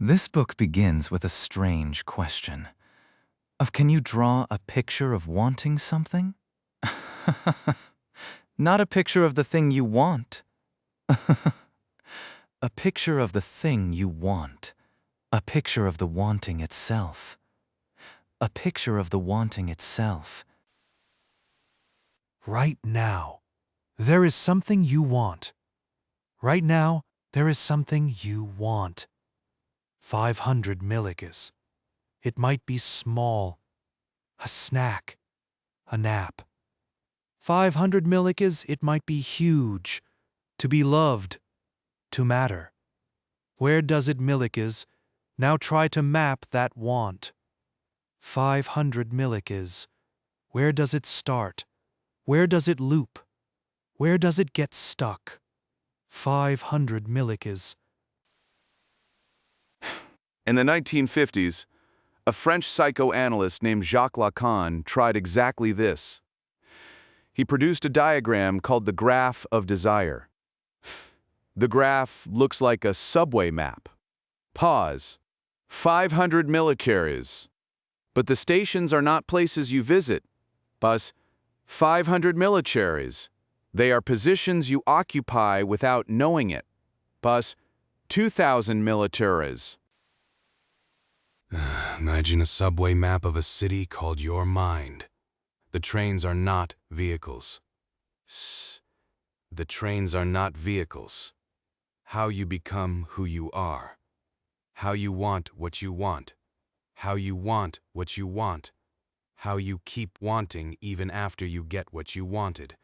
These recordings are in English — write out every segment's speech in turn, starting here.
This book begins with a strange question of can you draw a picture of wanting something? Not a picture of the thing you want. A picture of the thing you want. A picture of the wanting itself. A picture of the wanting itself. Right now, there is something you want. Right now, there is something you want. 500 milligas. It might be small. A snack. A nap. 500 milligas, it might be huge. To be loved. To matter. Where does it milligas? Now try to map that want. 500 milligas. Where does it start? Where does it loop? Where does it get stuck? 500 milligas. In the 1950s, a French psychoanalyst named Jacques Lacan tried exactly this. He produced a diagram called the graph of desire. The graph looks like a subway map. Pause. 500 millicarries. But the stations are not places you visit. Bus. 500 millicarries. They are positions you occupy without knowing it. Bus. 2,000 millicarries. Imagine a subway map of a city called your mind. The trains are not vehicles. The trains are not vehicles. How you become who you are. How you want what you want. How you want what you want. How you keep wanting even after you get what you wanted.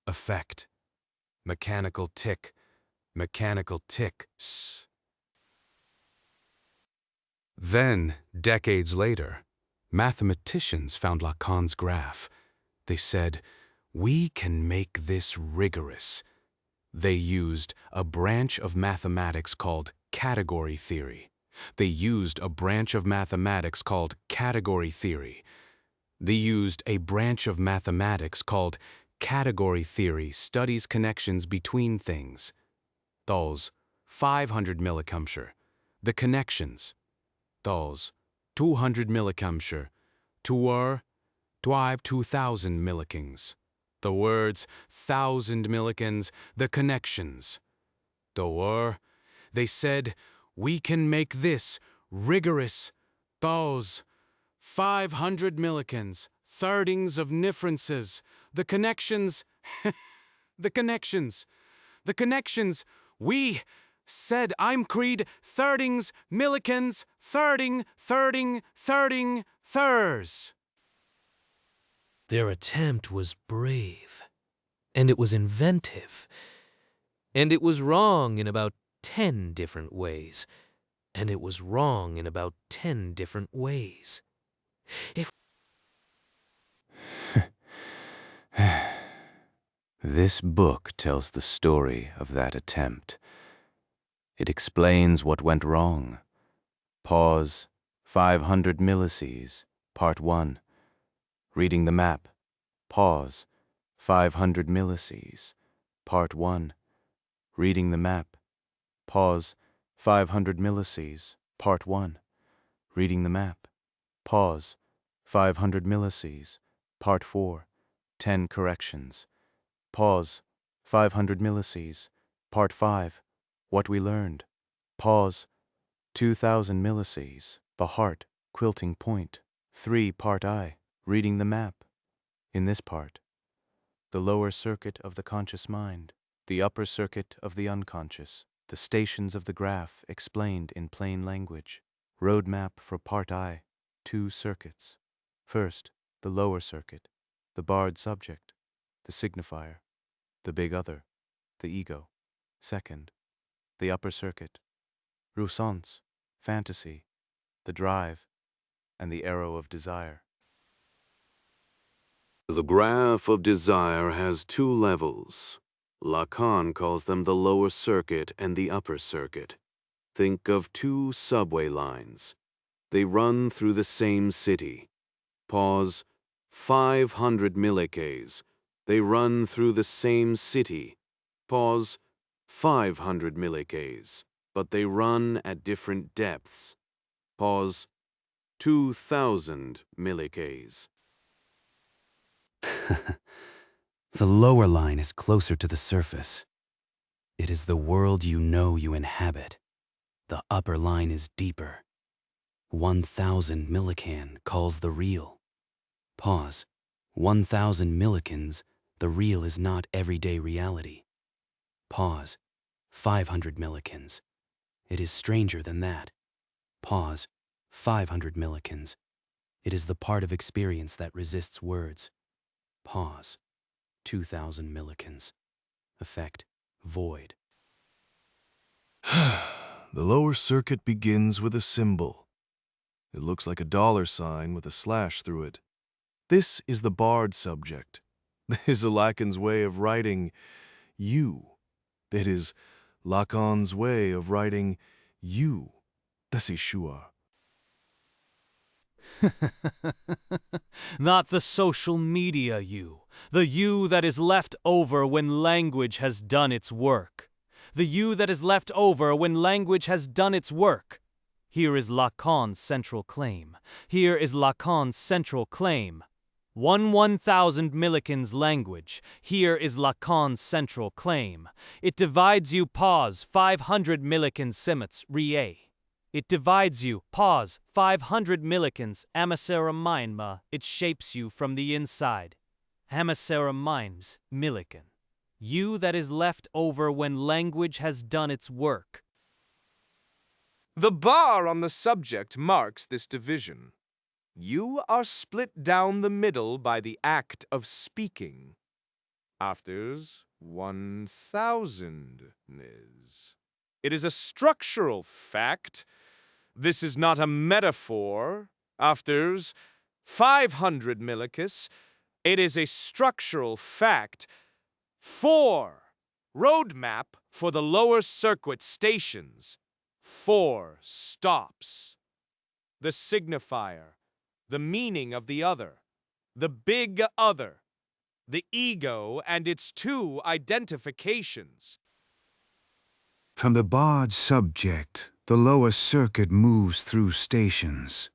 Effect. Mechanical tick. Mechanical tick. Then, decades later, mathematicians found Lacan's graph. They said, "We can make this rigorous." They used a branch of mathematics called category theory. They used a branch of mathematics called category theory. They used a branch of mathematics called category theory studies connections between things. Those 500 millicompture, the connections. Those 200 millicompture, tuer, drive 2,000 millikings. The words 1,000 millikins, the connections. Doer, they said, "We can make this rigorous." Those 500 millikins, thirdings of differences, the connections, the connections, the connections. We said I'm creed thirdings, millikins, thirding, thurs. Their attempt was brave, and it was inventive, and it was wrong in about 10 different ways, and it was wrong in about 10 different ways. This book tells the story of that attempt. It explains what went wrong. Pause. 500 millisees. Part 1. Reading the map. Pause. 500 millisees. Part 1. Reading the map. Pause. 500 millisees. Part 1. Reading the map. Pause. 500 millisees. Part 4. 10 corrections. Pause. 500 millisees. Part 5. What we learned. Pause. 2,000 millisees. The heart. Quilting point. 3. Part I. Reading the map. In this part, the lower circuit of the conscious mind, the upper circuit of the unconscious, the stations of the graph explained in plain language. Roadmap for Part I. 2 circuits. First, the lower circuit, the barred subject, the signifier, the big other, the ego. Second, the upper circuit, jouissance, fantasy, the drive, and the arrow of desire. The graph of desire has two levels. Lacan calls them the lower circuit and the upper circuit. Think of two subway lines. They run through the same city. Pause. 500 millik's. They run through the same city. Pause. 500 millik's, but they run at different depths. Pause. 2,000 millik's. The lower line is closer to the surface. It is the world you know you inhabit. The upper line is deeper. 1,000 millikan calls the real. Pause. 1,000 millikans, the real is not everyday reality. Pause. 500 millikans. It is stranger than that. Pause. 500 millikans. It is the part of experience that resists words. Pause. 2,000 millikans. Effect. Void. The lower circuit begins with a symbol. It looks like a $ with a slash through it. This is the barred subject. This is Lacan's way of writing you. It is Lacan's way of writing you. Das ist sure. Not the social media you, the you that is left over when language has done its work. The you that is left over when language has done its work. Here is Lacan's central claim. Here is Lacan's central claim. 1,000 millikans language. Here is Lacan's central claim. It divides you, pause, 500 millikans simits, rie. It divides you, pause, 500 millikans, amacera minma. It shapes you from the inside. Amacera mimes, millikan. You that is left over when language has done its work. The bar on the subject marks this division. You are split down the middle by the act of speaking. Afters 1,000 is. It is a structural fact. This is not a metaphor. Afters 500 millikis. It is a structural fact. 4. Roadmap for the lower circuit stations. 4 stops. The signifier. The meaning of the other. The big other. The ego and its 2 identifications. From the barred subject, the lower circuit moves through stations.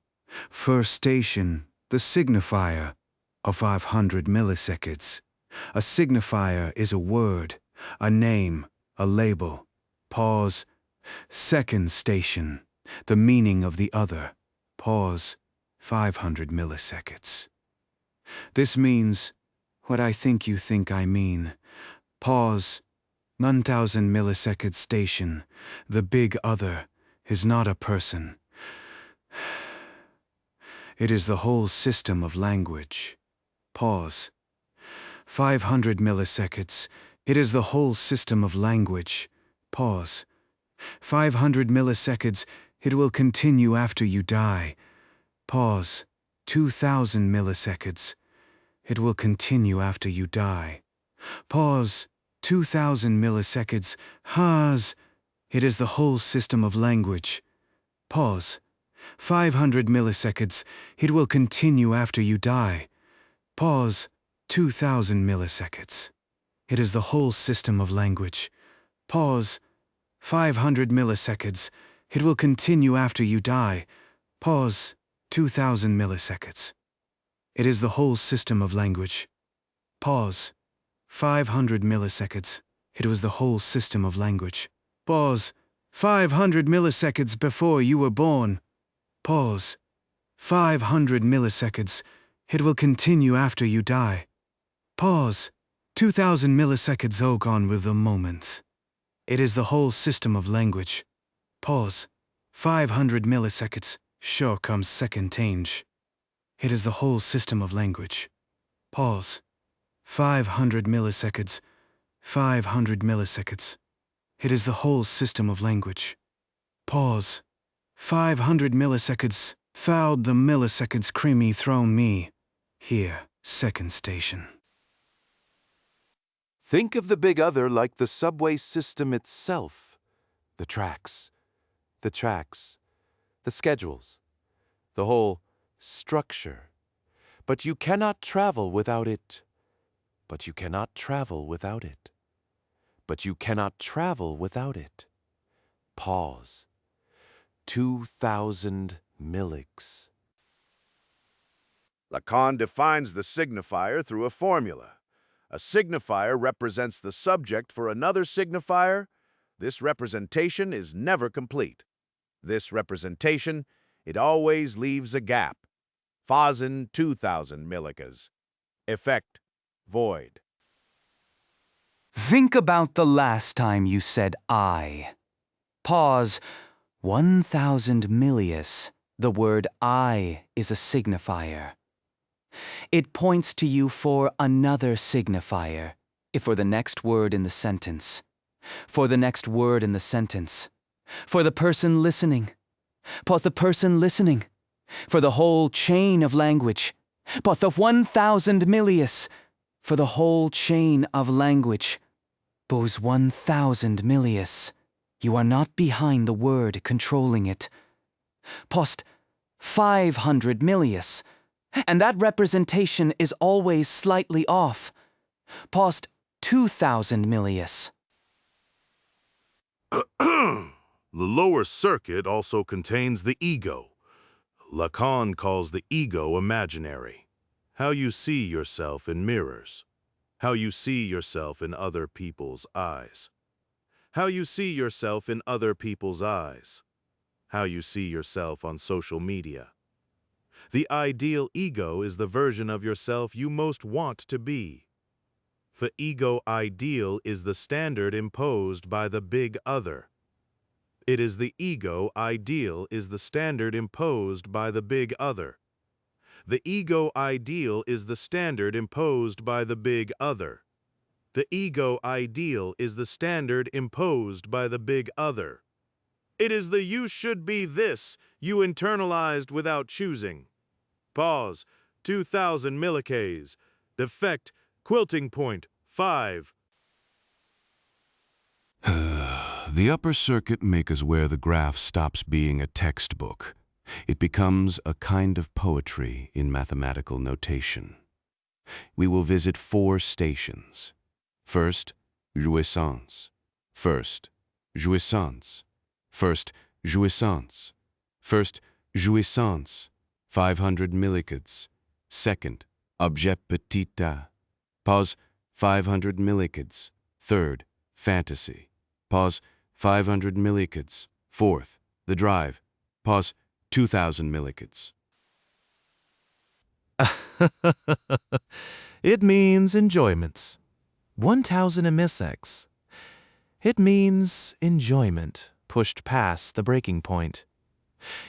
First station, the signifier, of 500 milliseconds. A signifier is a word, a name, a label. Pause. Second station, the meaning of the other. Pause. 500 milliseconds. This means what I think you think I mean. Pause. 1,000 millisecond station, the big other, is not a person. It is the whole system of language. Pause. 500 milliseconds, it is the whole system of language. Pause. 500 milliseconds, it will continue after you die. Pause. 2,000 milliseconds, it will continue after you die. Pause. 2,000 milliseconds, has. It is the whole system of language. Pause. 500 milliseconds, it will continue after you die. Pause. 2,000 milliseconds. It is the whole system of language. Pause. 500 milliseconds, it will continue after you die. Pause. 2,000 milliseconds. It is the whole system of language. Pause. 500 milliseconds. It was the whole system of language. Pause. 500 milliseconds before you were born. Pause. 500 milliseconds. It will continue after you die. Pause. 2,000 milliseconds. Oh, gone with the moment. It is the whole system of language. Pause. 500 milliseconds. Sure comes second change. It is the whole system of language. Pause. 500 milliseconds. 500 milliseconds. It is the whole system of language. Pause. 500 milliseconds. Fouled the milliseconds creamy thrown me. Here, second station. Think of the big other like the subway system itself. The tracks, the schedules, the whole structure. But you cannot travel without it. But you cannot travel without it. but you cannot travel without it. Pause. 2,000 milliks. Lacan defines the signifier through a formula. A signifier represents the subject for another signifier. This representation is never complete. This representation, it always leaves a gap. Phasen 2,000 millikas. Effect, void. Think about the last time you said I. Pause. 1,000 millius. The word I is a signifier. It points to you for another signifier, if for the next word in the sentence. For the next word in the sentence. For the person listening. Pause the person listening. For the whole chain of language. Pause the 1,000 millius. For the whole chain of language. Pause 1,000 millius. You are not behind the word controlling it. Post 500 millius. And that representation is always slightly off. Post 2,000 millius. The lower circuit also contains the ego. Lacan calls the ego imaginary. How you see yourself in mirrors. How you see yourself in other people's eyes. How you see yourself in other people's eyes. How you see yourself on social media. The ideal ego is the version of yourself you most want to be. The ego ideal is the standard imposed by the big other. It is the ego ideal is the standard imposed by the big other. The ego ideal is the standard imposed by the big other. The ego ideal is the standard imposed by the big other. It is the you should be this you internalized without choosing. Pause. 2,000 millikas. Defect. Quilting point. 5. The upper circuit makes where the graph stops being a textbook. It becomes a kind of poetry in mathematical notation. We will visit 4 stations. First, jouissance. First, jouissance. First, jouissance. First, jouissance. 500 millikids. Second, objet petit a. Pause, 500 millikids. Third, fantasy. Pause, 500 millikids. Fourth, the drive. Pause, 2,000 millikids. It means enjoyments. 1,000 millisecs. It means enjoyment pushed past the breaking point.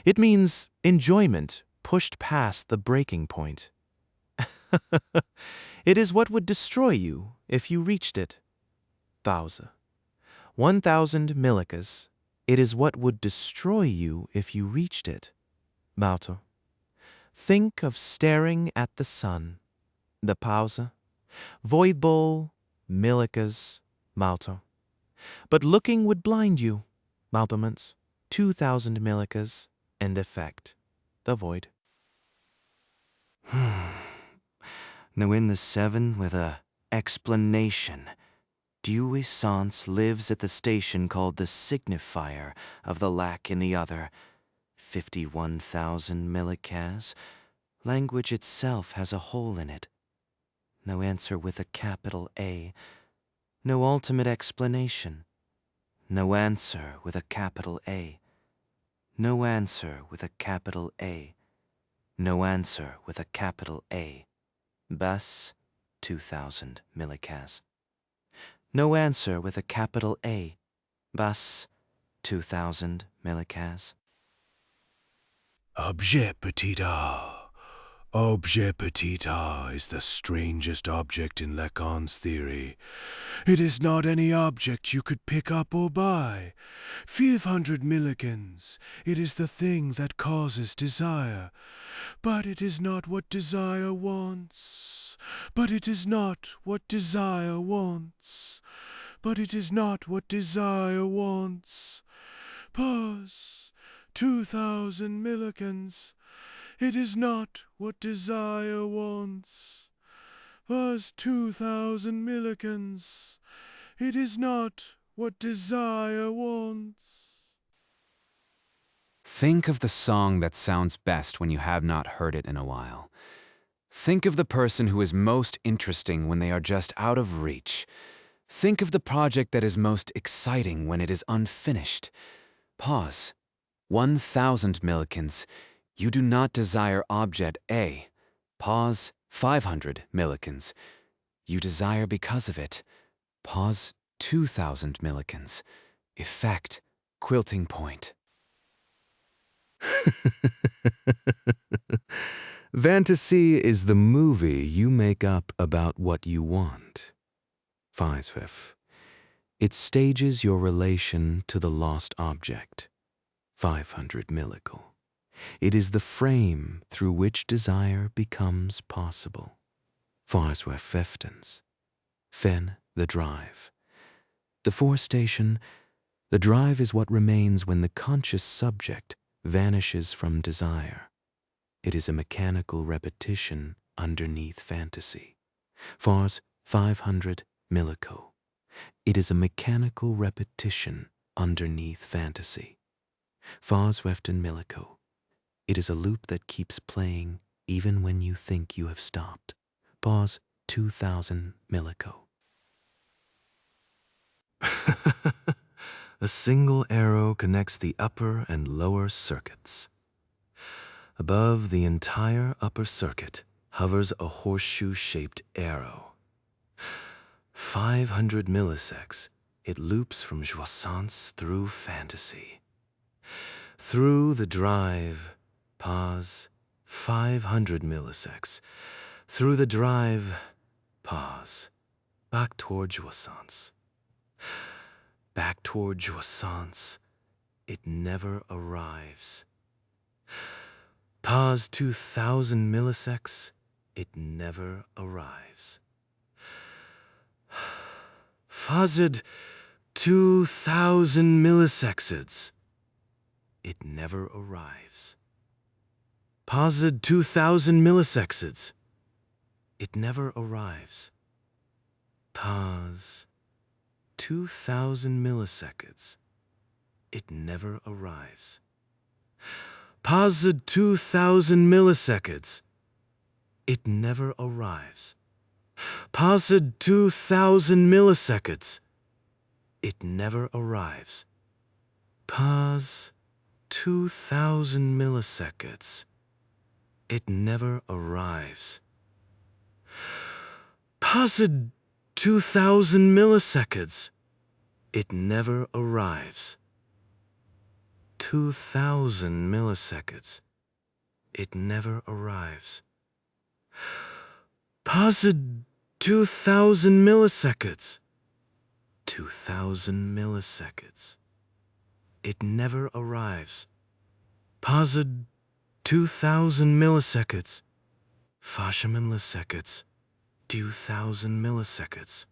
It means enjoyment pushed past the breaking point. It is what would destroy you if you reached it. 1,000 millikas. It is what would destroy you if you reached it. Malto. Think of staring at the sun. The pausa. Voidball, millikas, malto. But looking would blind you. Maltoments. 2,000 millikas. And effect. The void. Now in the 7 with a explanation. Jouissance lives at the station called the signifier of the lack in the other. 51,000 millikas. Language itself has a hole in it. No answer with a capital A. No ultimate explanation. No answer with a capital A. No answer with a capital A. No answer with a capital A. Bas, 2,000 millikas. No answer with a capital A. Bas, 2,000 millikas. Objet petit a. Objet petit a is the strangest object in Lacan's theory. It is not any object you could pick up or buy. 500 milligans. It is the thing that causes desire. But it is not what desire wants. But it is not what desire wants. But it is not what desire wants. Pause. 2,000 milligans. It is not what desire wants. Was 2,000 milligans. It is not what desire wants. Think of the song that sounds best when you have not heard it in a while. Think of the person who is most interesting when they are just out of reach. Think of the project that is most exciting when it is unfinished. Pause. 1,000 millikins. You do not desire object A. Pause. 500 millikins. You desire because of it. Pause. 2,000 millikins. Effect. Quilting point. Fantasy is the movie you make up about what you want. 5. It stages your relation to the lost object. 500 millical. It is the frame through which desire becomes possible. 5. Fen, the drive. The forestation, the drive is what remains when the conscious subject vanishes from desire. It is a mechanical repetition underneath fantasy. Fars 500 millico. It is a mechanical repetition underneath fantasy. Fars 15 millico. It is a loop that keeps playing even when you think you have stopped. Pause 2,000 millico. A single arrow connects the upper and lower circuits. Above the entire upper circuit hovers a horseshoe-shaped arrow. 500 millisecs, it loops from jouissance through fantasy. Through the drive, pause, 500 millisecs. Through the drive, pause, back toward jouissance. Back toward jouissance, it never arrives. Pause 2,000 millisecs, it never arrives. Fazed 2,000 milliseconds, it never arrives. Paused 2,000 milliseconds, it never arrives. Pause 2,000 milliseconds, it never arrives. Paused 2,000 milliseconds, it never arrives. Paused 2,000 milliseconds, it never arrives. Pause 2,000 milliseconds, it never arrives. Paused 2,000 milliseconds, it never arrives. 2,000 milliseconds, it never arrives. Paused 2,000 milliseconds, 2,000 milliseconds, it never arrives. Paused 2,000 milliseconds, 5 milliseconds, 2,000 milliseconds.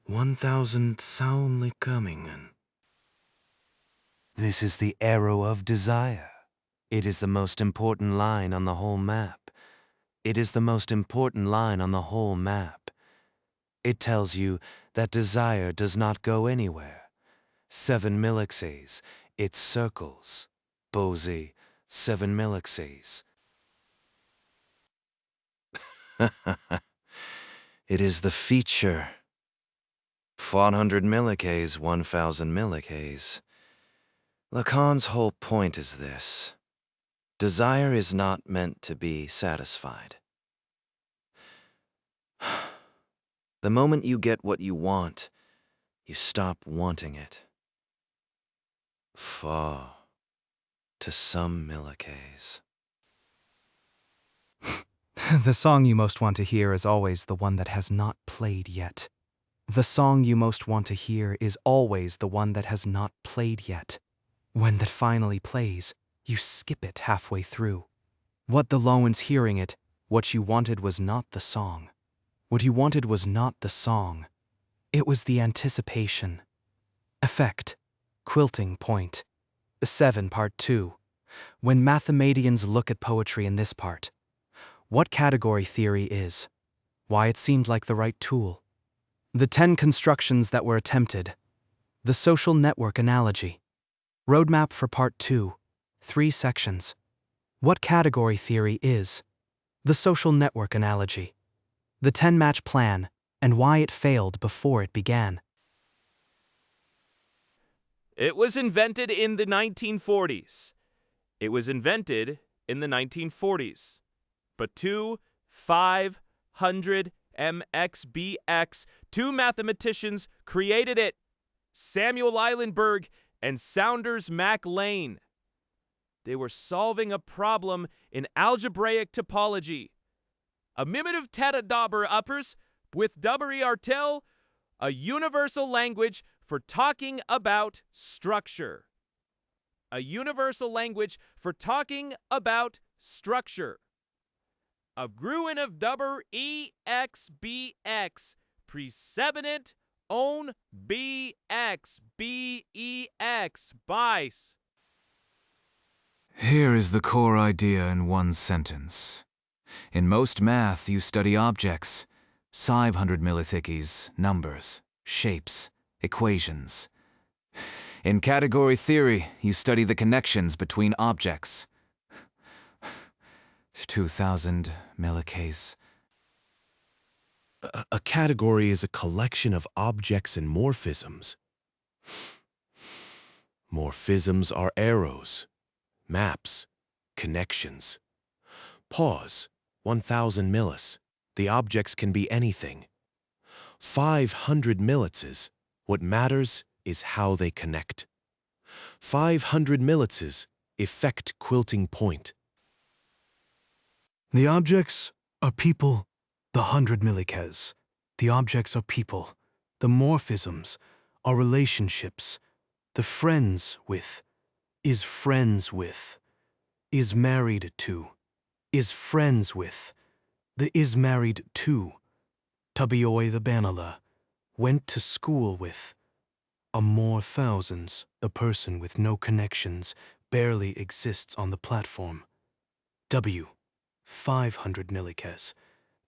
1,000 soundly coming in. This is the arrow of desire. It is the most important line on the whole map. It is the most important line on the whole map. It tells you that desire does not go anywhere. 7 milliseconds, it circles. Bozy, 7 milliseconds. It is the feature. 400 milliseconds, 1,000 milliseconds. Lacan's whole point is this. Desire is not meant to be satisfied. The moment you get what you want, you stop wanting it. Far to some milliseconds. The song you most want to hear is always the one that has not played yet. The song you most want to hear is always the one that has not played yet. When that finally plays, you skip it halfway through. What the Lowen's hearing it, what you wanted was not the song. What you wanted was not the song. It was the anticipation. Effect. Quilting point. 7 part 2. When mathematicians look at poetry in this part, what category theory is? Why it seemed like the right tool. The 10 constructions that were attempted. The social network analogy. Roadmap for Part 2. 3 sections. What category theory is? The social network analogy. The 10-match plan, and why it failed before it began. It was invented in the 1940s. It was invented in the 1940s. But 500 MXBX, two mathematicians created it, Samuel Eilenberg and Saunders Mac Lane. They were solving a problem in algebraic topology. A mimitive Tata-Dauber uppers with Dauber-Artel, a universal language for talking about structure. A universal language for talking about structure. A Gruen of Dauber EXBX, Presebenent own BX, BEX, BICE. Here is the core idea in one sentence. In most math, you study objects, 500 millithickies, numbers, shapes, equations. In category theory, you study the connections between objects. 2,000 millicase. A category is a collection of objects and morphisms. Morphisms are arrows, maps, connections. Pause, 1,000 millis. The objects can be anything. 500 millitzes. What matters is how they connect. 500 millitzes effect quilting point. The objects are people, the 100 millikes. The objects are people. The morphisms are relationships. The friends with, is friends with, is married to, is friends with. The is married to, Tabioi the Banala, went to school with. A more thousands, a person with no connections, barely exists on the platform. 500 millikes.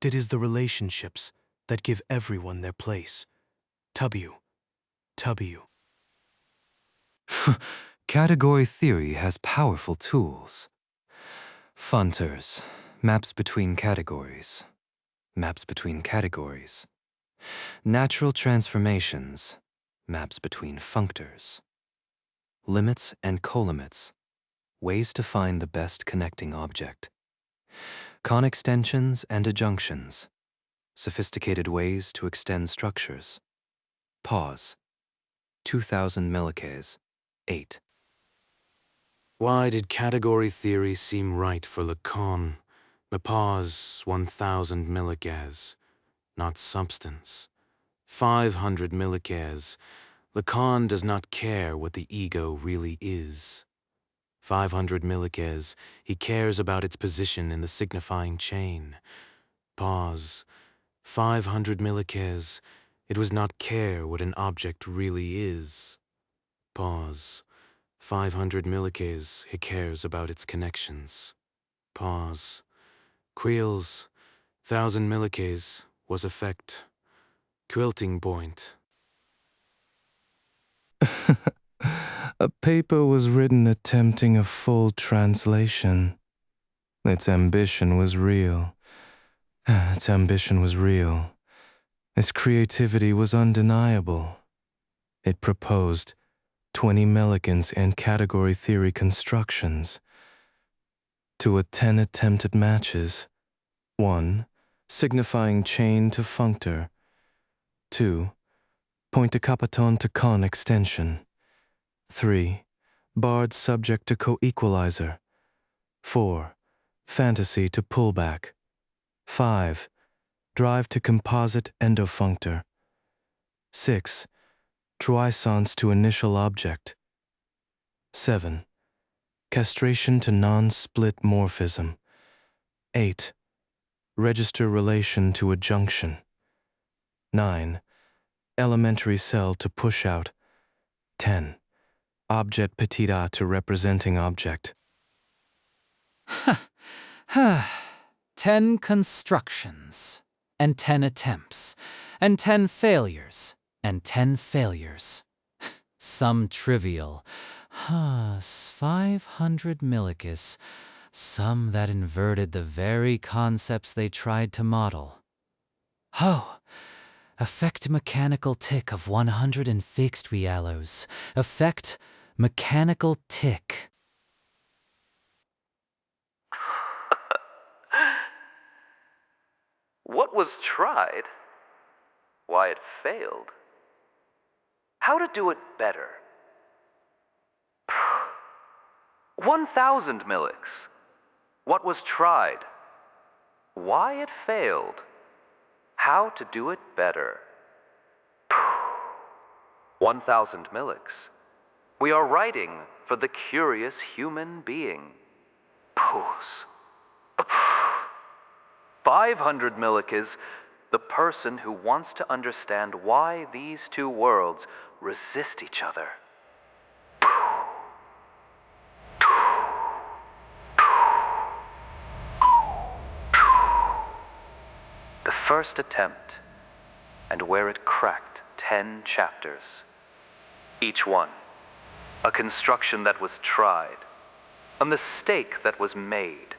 It is the relationships that give everyone their place. W. Category theory has powerful tools. Functors, maps between categories. Maps between categories. Natural transformations, maps between functors. Limits and colimits, ways to find the best connecting object. Conextensions and adjunctions, sophisticated ways to extend structures. Pause. 2,000 millikes. 8. Why did category theory seem right for Lacan? Pause, 1,000 millikes, not substance. 500 millikes. Lacan does not care what the ego really is. 500 millikes, he cares about its position in the signifying chain. Pause. 500 millikes, it does not care what an object really is. Pause. 500 millikes, he cares about its connections. Pause. Quills, 1,000 millikes, was effect. Quilting point. A paper was written attempting a full translation. Its ambition was real. Its ambition was real. Its creativity was undeniable. It proposed 20 Melicans and category theory constructions. To 10 attempted matches. 1. Signifying chain to functor. 2. Point to capaton to con extension. 3. Barred subject to co-equalizer. 4. Fantasy to pullback. 5. Drive to composite endofunctor. 6. Troisance to initial object. 7. Castration to non-split morphism. 8. Register relation to adjunction. 9. Elementary cell to push out. 10. Objet petit a to representing object. 10 constructions and 10 attempts, and 10 failures, and 10 failures. Some trivial, 500 millikis, some that inverted the very concepts they tried to model. Oh, effect mechanical tick of 100 and fixed realos. Effect mechanical tick. What was tried? Why it failed? How to do it better? 1,000 millics. What was tried? Why it failed? How to do it better? 1,000 millics. We are writing for the curious human being. 500 millik is the person who wants to understand why these two worlds resist each other. The first attempt, and where it cracked 10 chapters. Each one, a construction that was tried, a mistake that was made,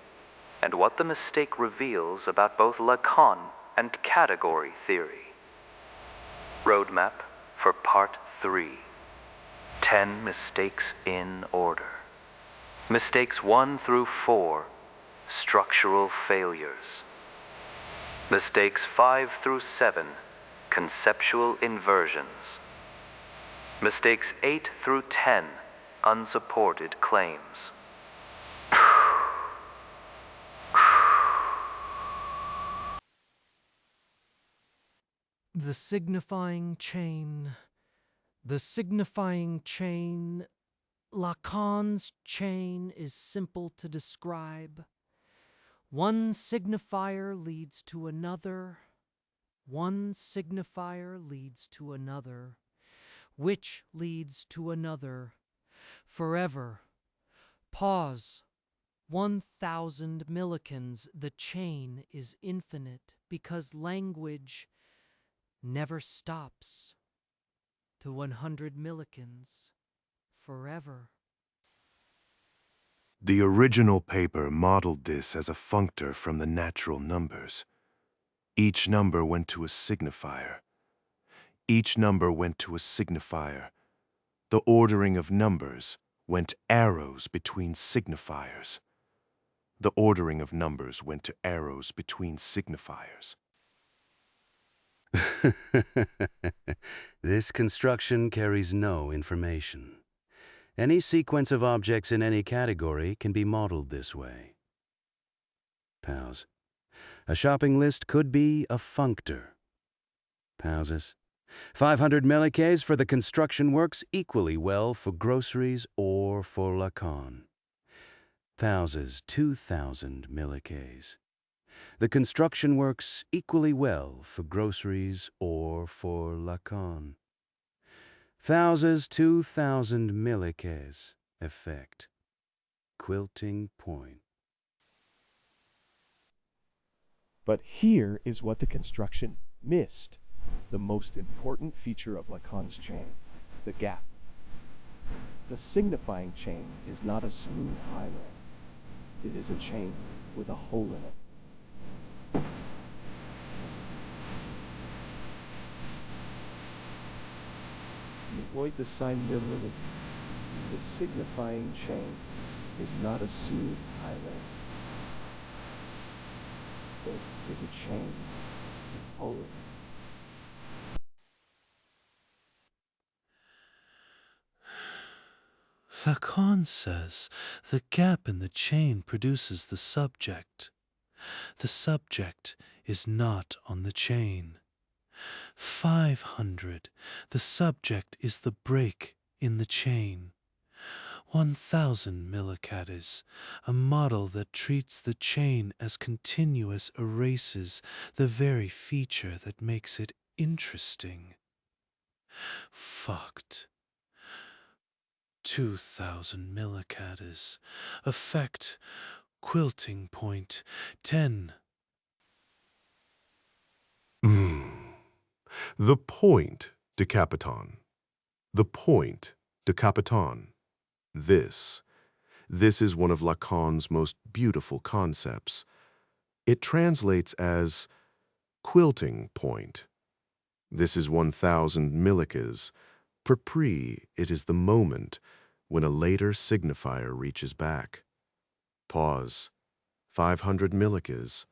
and what the mistake reveals about both Lacan and category theory. Roadmap for Part 3. 10 mistakes in order. Mistakes 1 through 4, structural failures. Mistakes 5 through 7, conceptual inversions. Mistakes 8 through 10, unsupported claims. The signifying chain. The signifying chain. Lacan's chain is simple to describe. One signifier leads to another. One signifier leads to another, which leads to another. Forever. Pause. 1,000 millikins. The chain is infinite because language never stops. To 100 millikins. Forever. The original paper modeled this as a functor from the natural numbers. Each number went to a signifier. Each number went to a signifier. The ordering of numbers went arrows between signifiers. The ordering of numbers went to arrows between signifiers. This construction carries no information. Any sequence of objects in any category can be modeled this way. Pause. A shopping list could be a functor. Pauses. 500 millikes for the construction works equally well for groceries or for Lacan. Pauses. 2,000 millikes. The construction works equally well for groceries or for Lacan. Thousands, 2,000 millikes. Effect. Quilting point. But here is what the construction missed. The most important feature of Lacan's chain, the gap. The signifying chain is not a smooth highway. It is a chain with a hole in it. Avoid the sign literally. The signifying chain is not a smooth highway. It is a chain with a hole in it. Lacan says the gap in the chain produces the subject. The subject is not on the chain. 500, the subject is the break in the chain. 1,000 millicadis, a model that treats the chain as continuous erases the very feature that makes it interesting. Fucked. 2,000 millicadis, effect, quilting point, 10. The point decapiton. The point decapiton. This is one of Lacan's most beautiful concepts. It translates as quilting point. This is 1,000 millikes. Per pre, it is the moment when a later signifier reaches back. Pause. 500 millikes.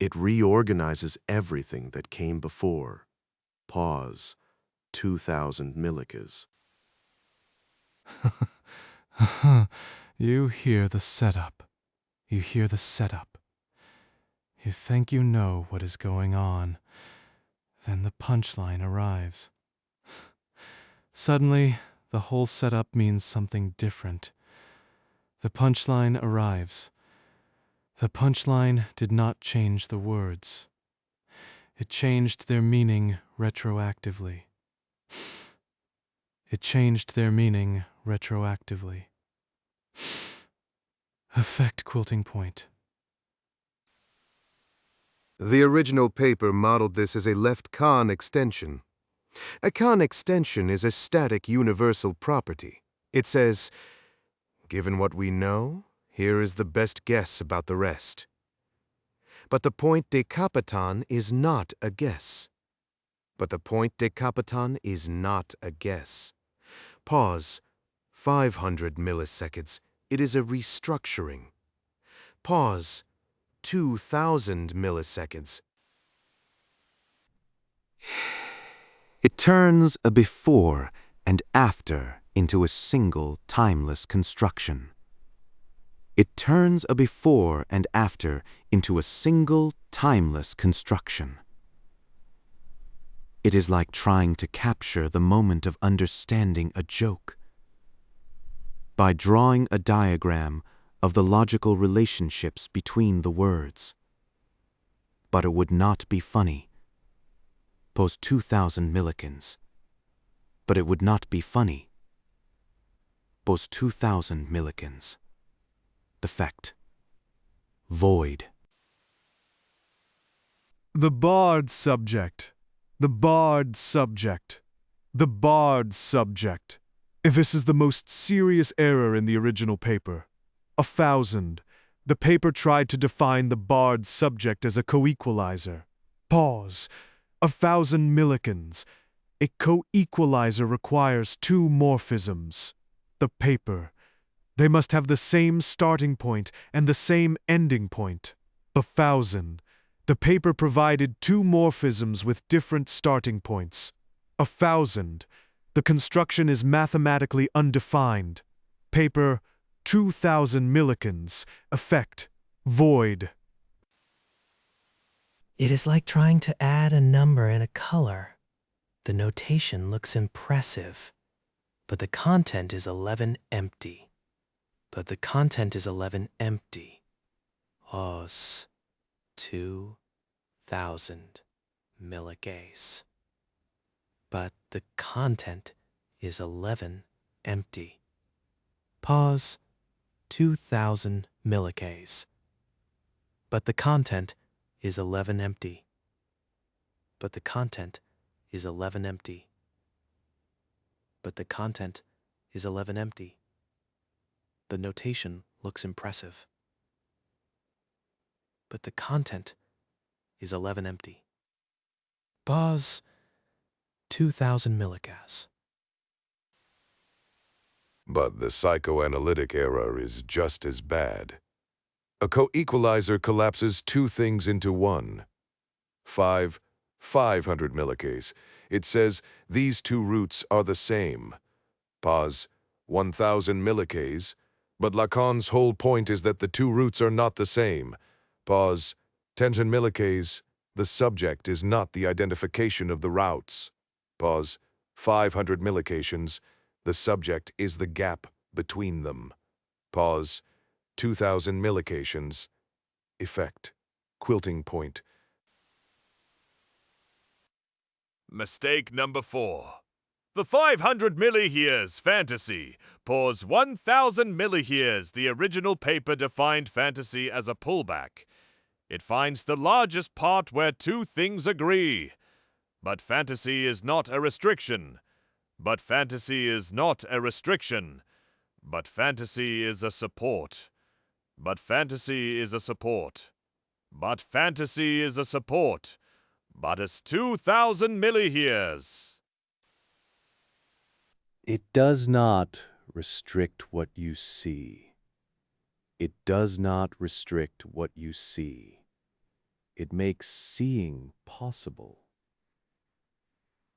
It reorganizes everything that came before. Pause. 2,000 millikes. You hear the setup. You hear the setup. You think you know what is going on. Then the punchline arrives. Suddenly, the whole setup means something different. The punchline arrives. The punchline did not change the words. It changed their meaning retroactively. It changed their meaning retroactively. Effect quilting point. The original paper modeled this as a left Kahn extension. A Kahn extension is a static universal property. It says, given what we know, here is the best guess about the rest. But the point decapiton is not a guess. But the point decapiton is not a guess. Pause. 500 milliseconds. It is a restructuring. Pause. 2,000 milliseconds. It turns a before and after into a single timeless construction. It turns a before and after into a single timeless construction. It is like trying to capture the moment of understanding a joke by drawing a diagram of the logical relationships between the words. But it would not be funny. Pose 2,000 millikins. But it would not be funny. Pose 2,000 millikins. Effect. Void. The bard subject. The bard subject. The bard subject. If this is the most serious error in the original paper. 1,000. The paper tried to define the bard subject as a coequalizer. Pause. 1,000 millikins. A coequalizer requires two morphisms. The paper. They must have the same starting point and the same ending point. 1,000. The paper provided two morphisms with different starting points. 1,000. The construction is mathematically undefined. Paper. 2,000 millikins. Effect. Void. It is like trying to add a number and a color. The notation looks impressive, but the content is 11 empty. But the content is 11 empty. Os 2,000 milligauss. But the content is 11 empty. Pause. 2,000 milligauss. But the content is 11 empty. But the content is 11 empty. But the content is 11 empty. The notation looks impressive. But the content is 11 empty. Pause. 2,000 milligauss. But the psychoanalytic error is just as bad. A coequalizer collapses two things into one. 500 milligauss. It says these two roots are the same. Pause. 1,000 milligauss. But Lacan's whole point is that the two roots are not the same. Pause. 10 milligauss. The subject is not the identification of the routes. Pause. 500 milligauss. The subject is the gap between them. Pause. 2,000 milligauss. Effect. Quilting point. Mistake number 4. The 500 milliyears fantasy. Pause 1,000 milliyears. The original paper defined fantasy as a pullback. It finds the largest part where two things agree. But fantasy is not a restriction. But fantasy is not a restriction. But fantasy is a support. But fantasy is a support. But fantasy is a support. But it's 2,000 milliyears. It does not restrict what you see. It does not restrict what you see. It makes seeing possible.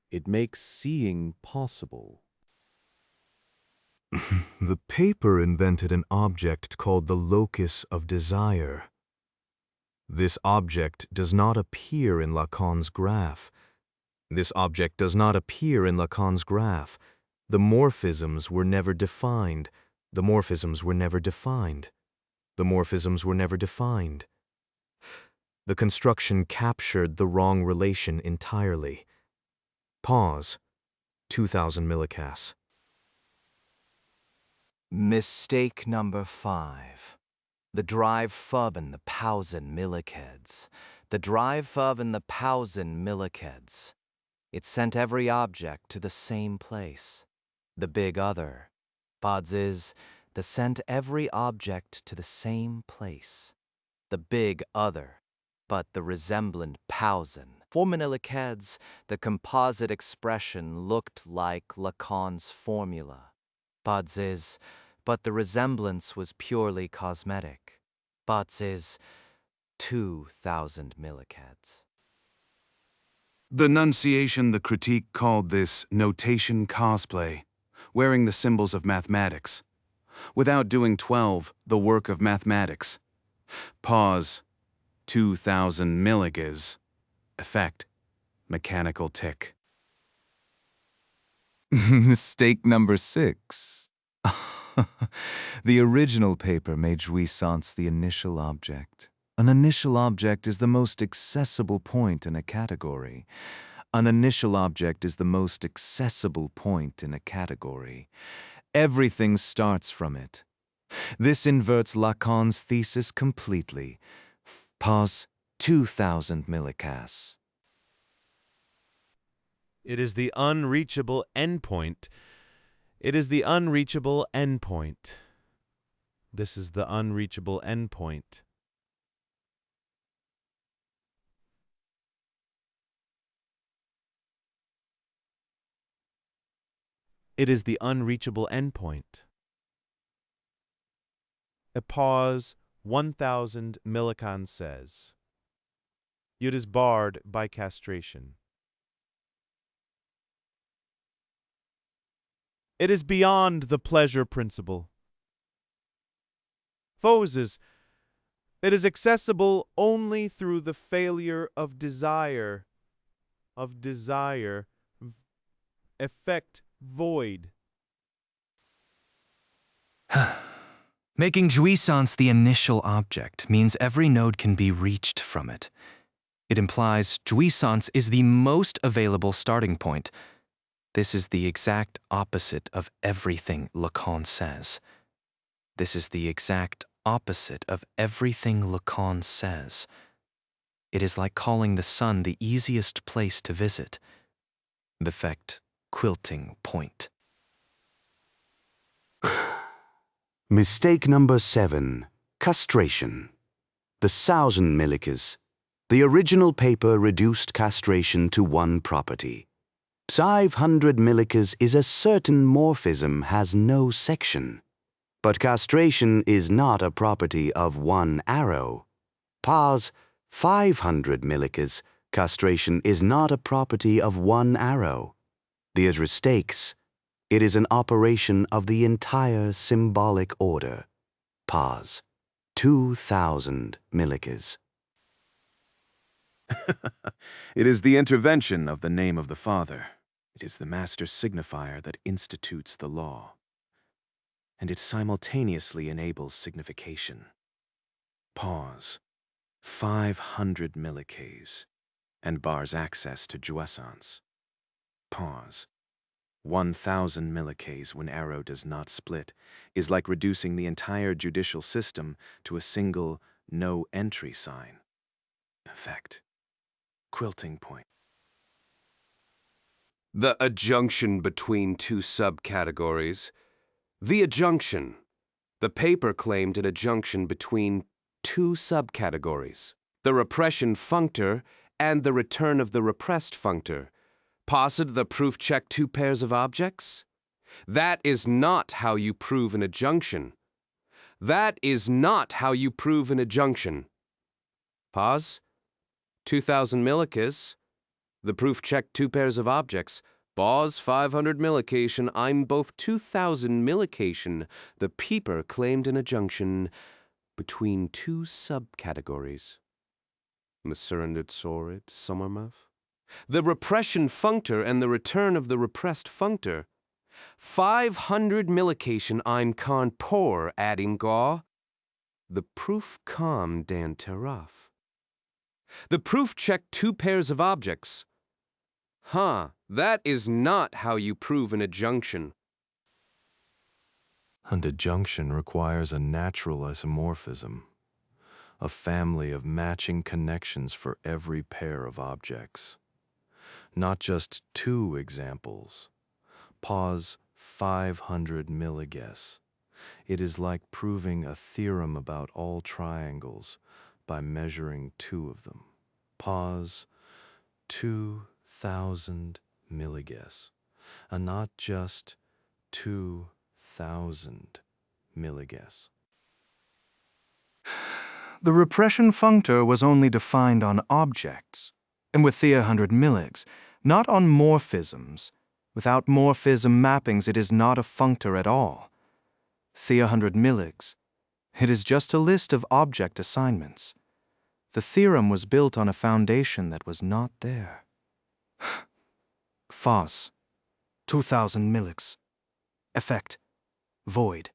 It makes seeing possible. The paper invented an object called the locus of desire. This object does not appear in Lacan's graph. This object does not appear in Lacan's graph. The morphisms were never defined. The morphisms were never defined. The morphisms were never defined. The construction captured the wrong relation entirely. Pause. 2,000 millicas. Mistake number 5. The drive fub and the Pausen millikeds. The drive fub and the Pausen millikeds. It sent every object to the same place. The big other. Pods is the sent every object to the same place. The big other. But the resemblant Pausen. For millikeds, the composite expression looked like Lacan's formula. Pods is, but the resemblance was purely cosmetic. Pods is 2,000 millikeds. The Enunciation, the critique called this notation cosplay, wearing the symbols of mathematics. Without doing 12, the work of mathematics. Pause, 2,000 milligas. Effect, mechanical tick. Mistake number 6. The original paper made jouissance the initial object. An initial object is the most accessible point in a category. An initial object is the most accessible point in a category. Everything starts from it. This inverts Lacan's thesis completely. Pause 2,000 millicas. It is the unreachable endpoint. It is the unreachable endpoint. This is the unreachable endpoint. It is the unreachable endpoint. A pause, 1,000 millicon says. It is barred by castration. It is beyond the pleasure principle. Foses, it is accessible only through the failure of desire. Effect void. Making jouissance the initial object means every node can be reached from it. It implies jouissance is the most available starting point. This is the exact opposite of everything Lacan says. This is the exact opposite of everything Lacan says. It is like calling the sun the easiest place to visit. Effect quilting point. Mistake number 7. Castration. The 1,000 millicas. The original paper reduced castration to one property. 500 millicas is a certain morphism has no section. But castration is not a property of one arrow. Pause 500 millicas. Castration is not a property of one arrow. The mistakes. It is an operation of the entire symbolic order. Pause. 2,000 millicas. It is the intervention of the name of the Father. It is the master signifier that institutes the law. And it simultaneously enables signification. Pause. 500 millicas, and bars access to jouissance. Pause. 1,000 millicas when arrow does not split is like reducing the entire judicial system to a single no-entry sign. Effect. Quilting point. The adjunction between two subcategories. The adjunction. The paper claimed an adjunction between two subcategories. The repression functor and the return of the repressed functor. Posit the proof check two pairs of objects? That is not how you prove an adjunction. That is not how you prove an adjunction. Pause. 2000 millikis. The proof check two pairs of objects. Pause 500 millication. I'm both 2000 millication. The peeper claimed an adjunction between two subcategories. Mesurandid sorid Sommermuth. The repression functor and the return of the repressed functor. 500 millication ein Kahn por adding gaw. The proof com dan teraf. The proof check two pairs of objects. That is not how you prove an adjunction. An adjunction requires a natural isomorphism, a family of matching connections for every pair of objects. Not just two examples. Pause 500 milliges. It is like proving a theorem about all triangles by measuring two of them. Pause 2000 milliges, and not just 2000 milliges. The repression functor was only defined on objects, and with Thea 100 milligs, not on morphisms. Without morphism mappings, it is not a functor at all. Thea 100 milligs. It is just a list of object assignments. The theorem was built on a foundation that was not there. Phos. 2000 milligs. Effect. Void.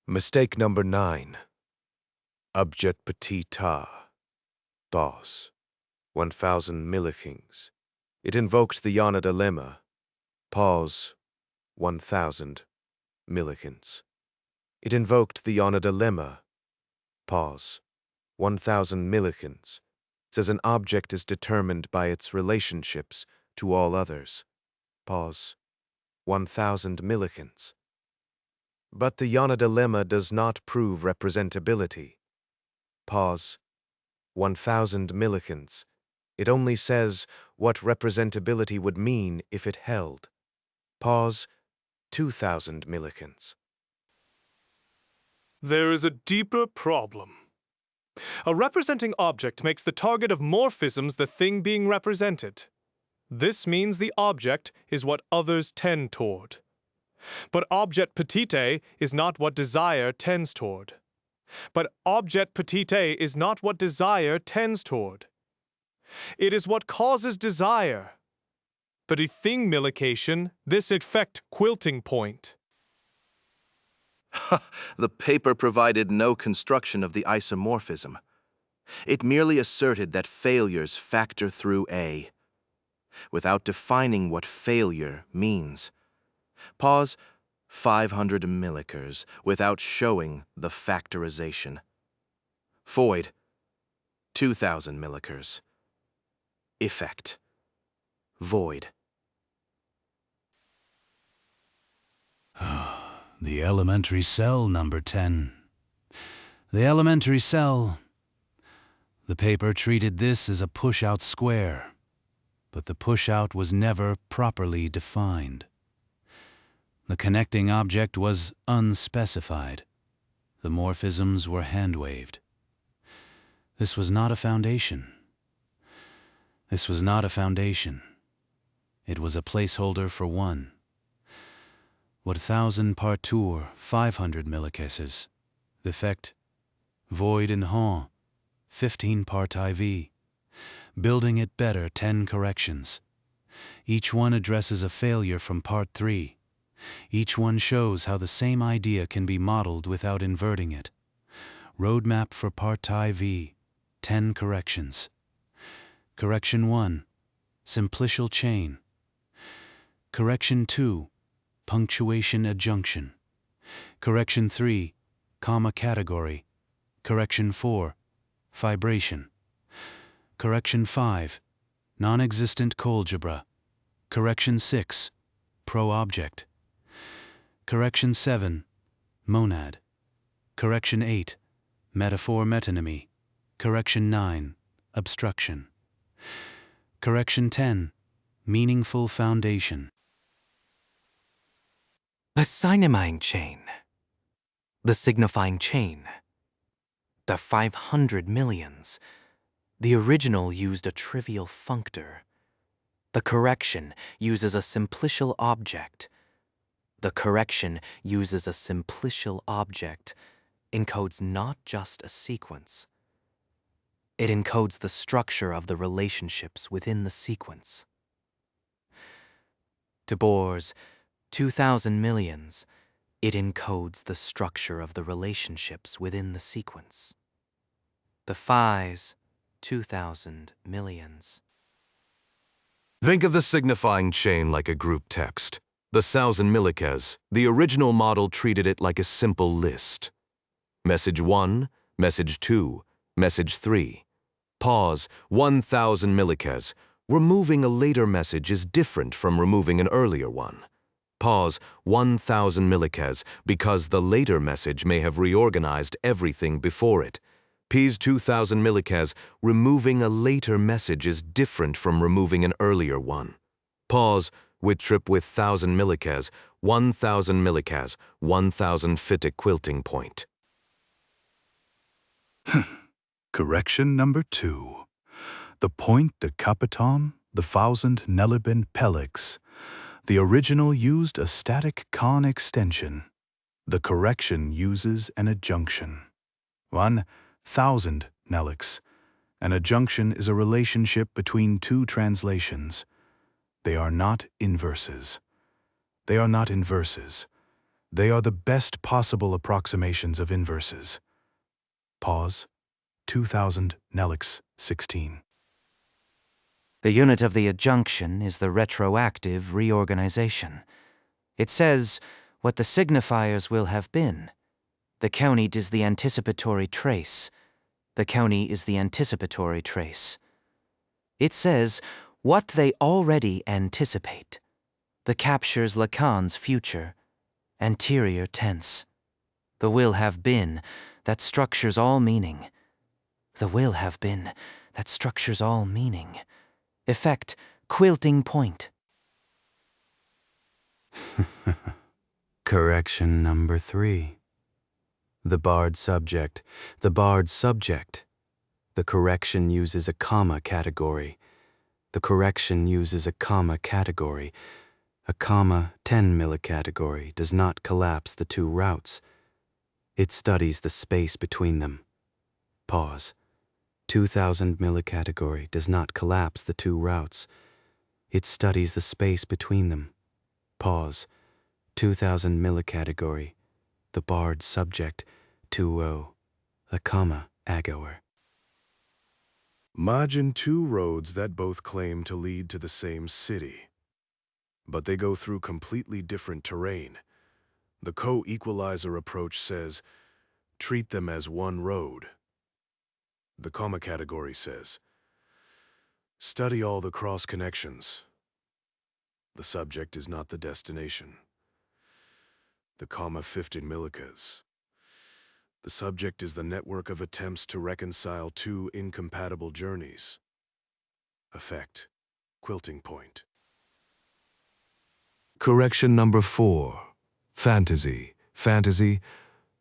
Mistake number 9. Objet petit ta. Boss. 1000 millikings. It invoked the Yoneda lemma. Pause. 1000 millikins. It invoked the Yoneda lemma. Pause. 1000 millikins. Says an object is determined by its relationships to all others. Pause. 1000 millikins. But the Yoneda lemma does not prove representability. Pause. 1000 millikins. It only says what representability would mean if it held. Pause. 2000 millikins. There is a deeper problem. A representing object makes the target of morphisms the thing being represented. This means the object is what others tend toward. But objet petite is not what desire tends toward. But objet petite is not what desire tends toward. It is what causes desire. But a thing millication, this effect quilting point. The paper provided no construction of the isomorphism. It merely asserted that failures factor through A, without defining what failure means. Pause 500 millikers without showing the factorization. Void 2000 millikers. Effect. Void. The elementary cell, number 10. The elementary cell. The paper treated this as a push-out square, but the push-out was never properly defined. The connecting object was unspecified. The morphisms were hand-waved. This was not a foundation. This was not a foundation. It was a placeholder for one. What 1000 partour, 500 millicases. The effect, void in hon, 15 part IV. Building it better, 10 corrections. Each one addresses a failure from part 3. Each one shows how the same idea can be modeled without inverting it. Roadmap for part IV, 10 corrections. Correction 1, simplicial chain. Correction 2, punctuation adjunction. Correction 3, comma category. Correction 4, fibration. Correction 5, non-existent coalgebra. Correction 6, pro-object. Correction 7, monad. Correction 8, metaphor-metonymy. Correction 9, obstruction. Correction 10, meaningful foundation. The signifying chain. The signifying chain. The 500 millions. The original used a trivial functor. The correction uses a simplicial object. The correction uses a simplicial object, encodes not just a sequence. It encodes the structure of the relationships within the sequence. To Bohr's 2,000 millions, it encodes the structure of the relationships within the sequence. The Phi's 2,000 millions. Think of the signifying chain like a group text. The 1,000 millikas, the original model treated it like a simple list. Message 1, message 2, message 3. Pause, 1,000 millikas. Removing a later message is different from removing an earlier one. Pause, 1,000 millikas, because the later message may have reorganized everything before it. P's 2,000 millikas, removing a later message is different from removing an earlier one. Pause, with trip with 1,000 millikas, 1,000 millikas, 1,000 fit a quilting point. Correction number 2. The point de Capiton, the 1,000 Nelibin Pelix. The original used a static Kahn extension. The correction uses an adjunction. 1,000 Nelix. An adjunction is a relationship between two translations. They are not inverses. They are not inverses. They are the best possible approximations of inverses. Pause. 2,000 Nelix 16. The unit of the adjunction is the retroactive reorganization. It says what the signifiers will have been. The county is the anticipatory trace. The county is the anticipatory trace. It says what they already anticipate. The captures Lacan's future, anterior tense. The will have been that structures all meaning. The will have been that structures all meaning. Effect, quilting point. Correction number 3. The barred subject. The barred subject. The correction uses a comma category. The correction uses a comma category. A comma 10 millicategory does not collapse the two routes. It studies the space between them. Pause. 2,000 millicategory does not collapse the two routes. It studies the space between them. Pause. 2,000 millicategory. The barred subject. 2-0. A comma agoer. Imagine two roads that both claim to lead to the same city, but they go through completely different terrain. The co-equalizer approach says, treat them as one road. The comma category says, study all the cross-connections. The subject is not the destination. The comma 15 millikas. The subject is the network of attempts to reconcile two incompatible journeys. Effect, quilting point. Correction number 4. Fantasy. Fantasy.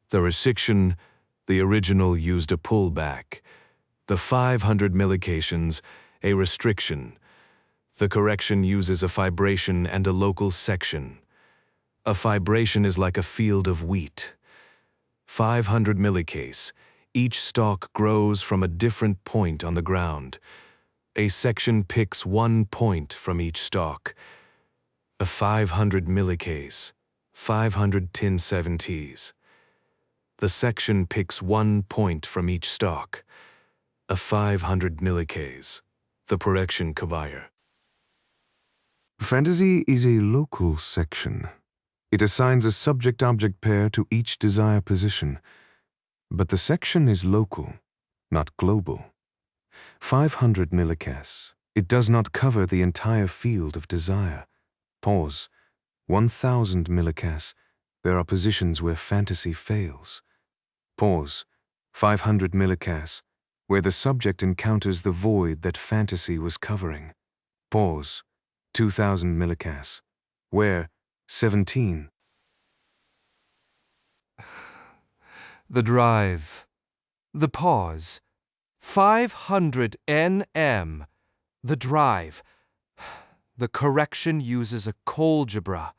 The restriction, the original used a pullback. The 500 millications, a restriction. The correction uses a fibration and a local section. A fibration is like a field of wheat. 500 millicase. Each stalk grows from a different point on the ground. A section picks one point from each stalk. A 500 millicase. 500 tin 70s. The section picks one point from each stalk. A 500 millicase. The correction Kabir. Fantasy is a local section. It assigns a subject-object pair to each desired position, but the section is local, not global. 500 millicas. It does not cover the entire field of desire. Pause. 1000 millicas. There are positions where fantasy fails. Pause. 500 millicas, where the subject encounters the void that fantasy was covering. Pause. 2000 millicas, where 17. The drive. The pause. 500 nm. The drive. The correction uses a Colgebra.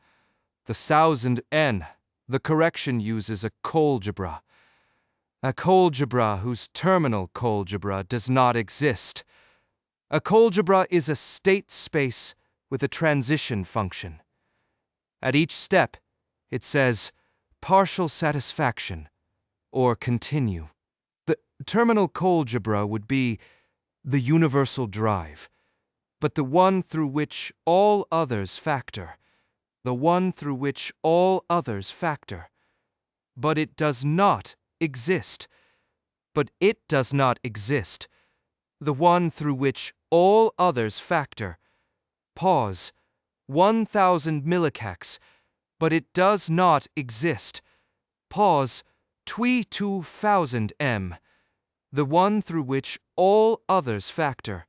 The 1000 n. The correction uses a Colgebra. A Colgebra whose terminal Colgebra does not exist. A Colgebra is a state space with a transition function. At each step, it says partial satisfaction or continue. The terminal Colgebra would be the universal drive, but the one through which all others factor. The one through which all others factor. But it does not exist. But it does not exist. The one through which all others factor. Pause. 1000 millicax. But it does not exist. Pause. 2000 m. The one through which all others factor.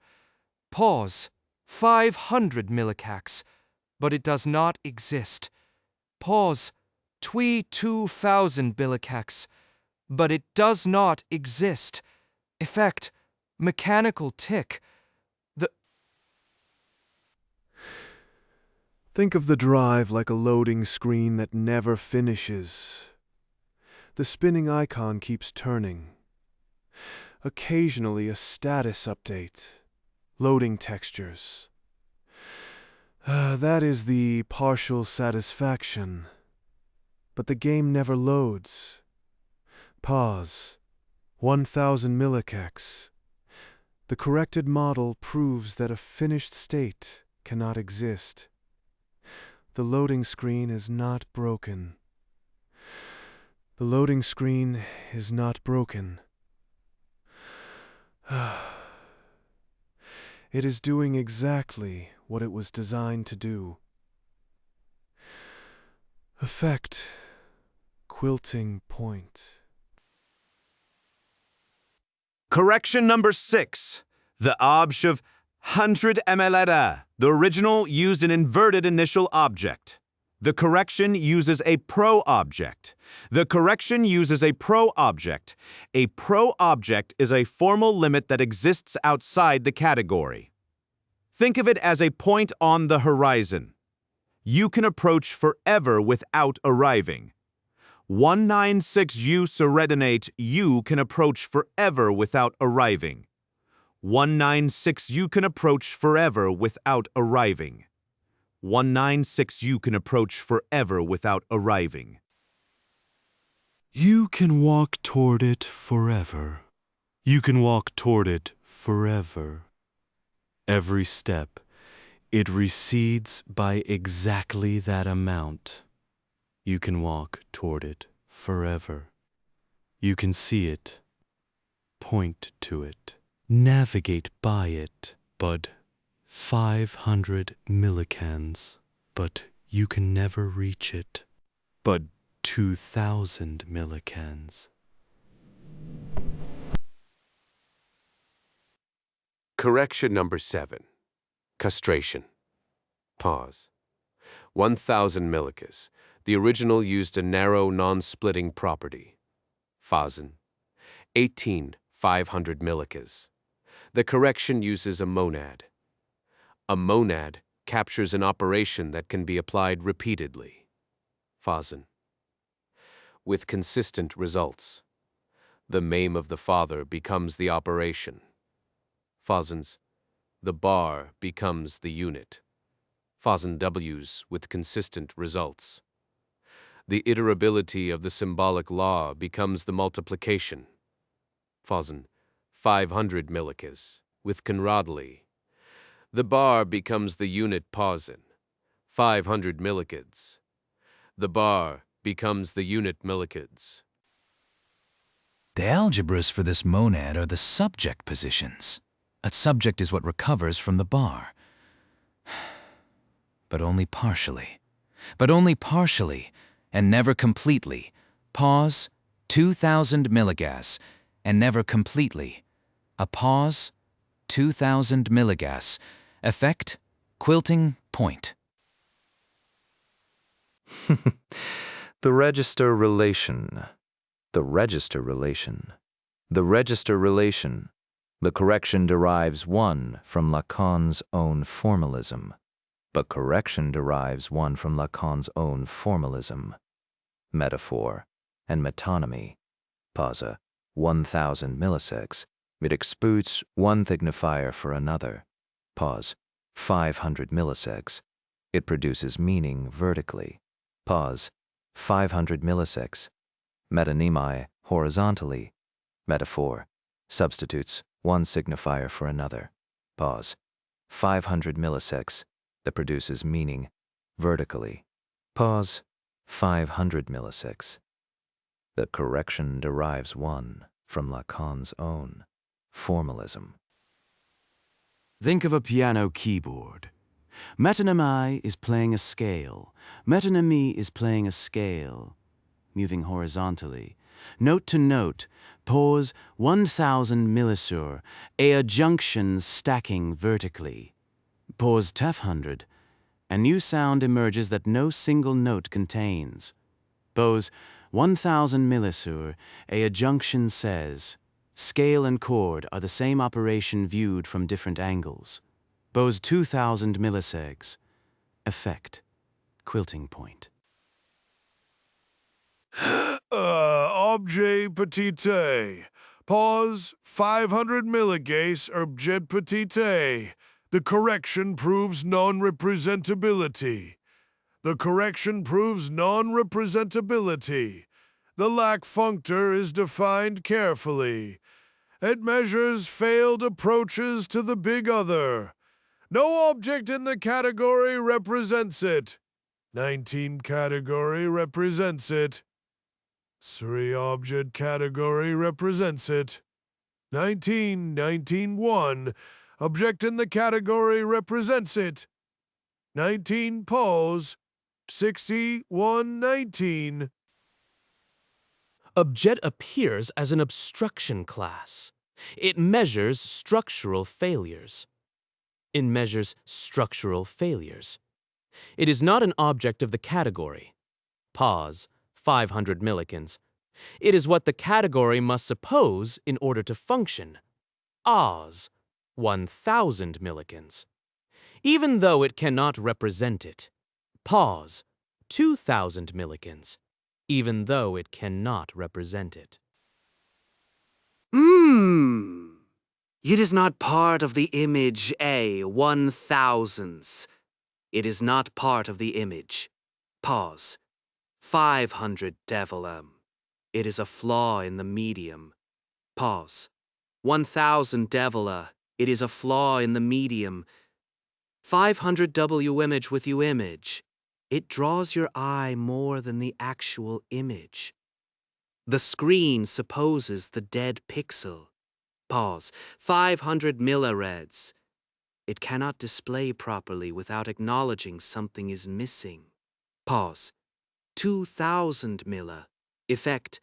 Pause. 500 millicax. But it does not exist. Pause. 2000 millicax. But it does not exist. Effect. Mechanical tick. Think of the drive like a loading screen that never finishes. The spinning icon keeps turning. Occasionally a status update. Loading textures. That is the partial satisfaction. But the game never loads. Pause. 1000 millicax. The corrected model proves that a finished state cannot exist. The loading screen is not broken. The loading screen is not broken. It is doing exactly what it was designed to do. Effect. Quilting point. Correction number 6. The obj of 100 ml. The original used an inverted initial object. The correction uses a pro-object. The correction uses a pro-object. A pro-object is a formal limit that exists outside the category. Think of it as a point on the horizon. You can approach forever without arriving. 196U Serenade, you can approach forever without arriving. 196 you can approach forever without arriving. 196 you can approach forever without arriving. You can walk toward it forever. You can walk toward it forever. Every step, it recedes by exactly that amount. You can walk toward it forever. You can see it, point to it, navigate by it, but 500 millicans, but you can never reach it, but 2000 millicans. Correction number 7. Castration. Pause. 1000 millicas. The original used a narrow non-splitting property. Phasen. 500 millicas. The correction uses a monad. A monad captures an operation that can be applied repeatedly. Phasen. With consistent results. The MAME of the father becomes the operation. Phasens. The bar becomes the unit. Phasen W's with consistent results. The iterability of the symbolic law becomes the multiplication. Phasen. 500 millicas with Conradly. The bar becomes the unit Phasen. 500 millicads. The bar becomes the unit millicads. The algebras for this monad are the subject positions. A subject is what recovers from the bar. But only partially. But only partially, and never completely. Pause, 2,000 milligas, and never completely. A pause, 2,000 milligas. Effect, quilting point. The register relation. The register relation. The register relation. The correction derives one from Lacan's own formalism. But correction derives one from Lacan's own formalism. Metaphor and metonymy. Pause, 1,000 millisecs. It excludes one signifier for another. Pause, 500 millisecs. It produces meaning vertically. Pause, 500 millisecs. Metonymy horizontally. Metaphor substitutes one signifier for another. Pause, 500 millisecs. That produces meaning vertically. Pause, 500 millisecs. The correction derives one from Lacan's own formalism. Think of a piano keyboard. Metonymy is playing a scale. Metonymy is playing a scale, moving horizontally. Note to note, pause 1,000 millisur, a adjunction stacking vertically. Pause 1,200. A new sound emerges that no single note contains. Pause 1,000 millisur, a adjunction says, scale and chord are the same operation viewed from different angles. Pause 2,000 millisecs. Effect, quilting point. Objet petite. Pause 500 milligauss objet petite. The correction proves non-representability. The correction proves non-representability. The lack functor is defined carefully. It measures failed approaches to the big other. No object in the category represents it. 19 category represents it. 3 object category represents it. 1 object in the category represents it. 19 pose. 6119. Objet appears as an obstruction class. It measures structural failures. It measures structural failures. It is not an object of the category. Pause, 500 millikins. It is what the category must suppose in order to function. Oz, 1,000 millikins. Even though it cannot represent it. Pause, 2,000 millikins. Even though it cannot represent it. It is not part of the image A, 1,000s. It is not part of the image. Pause. 500 devilum. It is a flaw in the medium. Pause. 1,000 devila. It is a flaw in the medium. 500 W image with you image. It draws your eye more than the actual image. The screen supposes the dead pixel. Pause. 500 millireds. It cannot display properly without acknowledging something is missing. Pause. 2,000 milli. Effect.